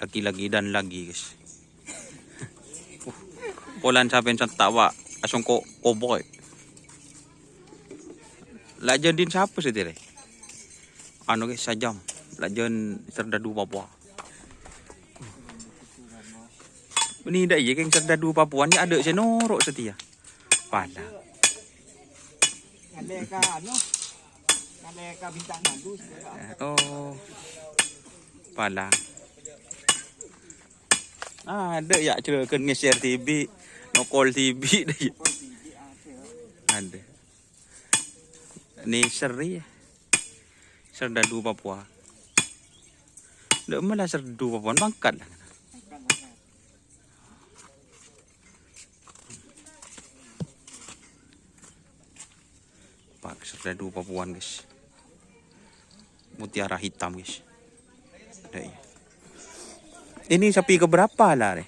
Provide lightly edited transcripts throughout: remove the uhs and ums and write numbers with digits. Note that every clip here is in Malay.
Lagi-lagi dan lagi guys. Polan saben sa tawa. Asong ko boy. Lajan din siapa sih dire? Ano guys, sajam. Lajan serdadu Papua. Ini dah iya keng serdadu Papua ni ada senorok setia. Pala. Ngaleka ano? Ngaleka bintang mandus. Oh. Pala. Ada ya cerakan nge-share TV, nokol TV dah. Ada. Ni seri ya. Serdadu Papua. Ndak malah serdadu Papua pangkat lah. Pak serdadu Papuan guys. Mutiara hitam guys. Dah ya. Ini sapi keberapa lah re?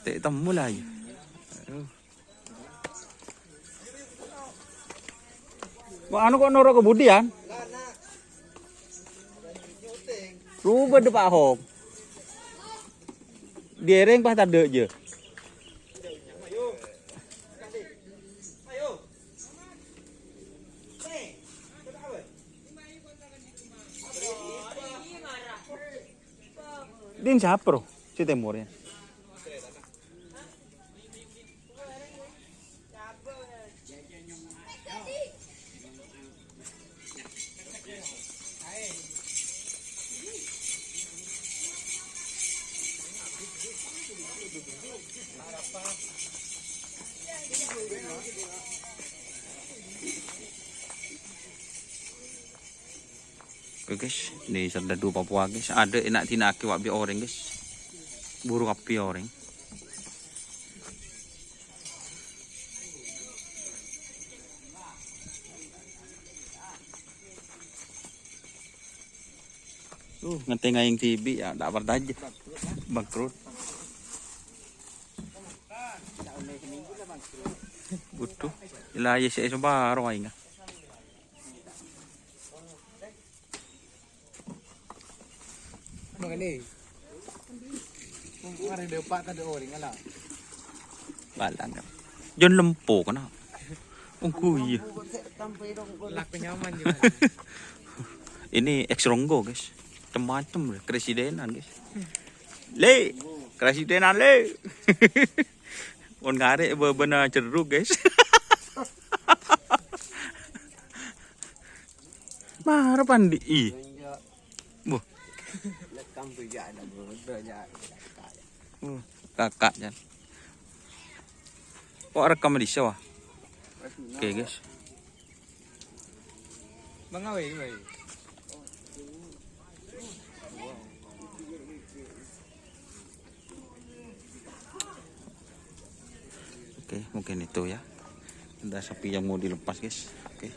Tak tahu lah ya. Anu kok noro kemudian? Rubah depan hom. Dereng pas tade je. Din siapa bro? Si Timurnya. Oke guys, ini serdadu Papua guys. Ada enak tina aki wabi orang guys. Burung api orang. Ngerti ngayang TV ya, tak bertaja. Bangkrut. Butuh. Ilaya saya sebarang aing. Mengenai. Kemarin depak tak ada orang lah. Balang kan. Jon lempo kan. Ungku iya. Lak penyaman juga. Ini ex-ronggo guys. Macam-macam kresidenan guys. Le, kresidenan le. On garek benar ceruk guys. Marah pandi. Buh. Lekam tu ya ada berdoanya. Kakak kan. Kok rekam di sawah? Oke guys. Mengawai baik. Oke, mungkin itu ya. Ada sapi yang mau dilepas guys. Oke.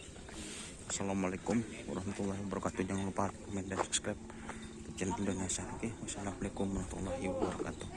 Assalamualaikum warahmatullahi wabarakatuh. Jangan lupa komen dan subscribe ke channel Indonesia. Oke. Wassalamualaikum warahmatullahi wabarakatuh.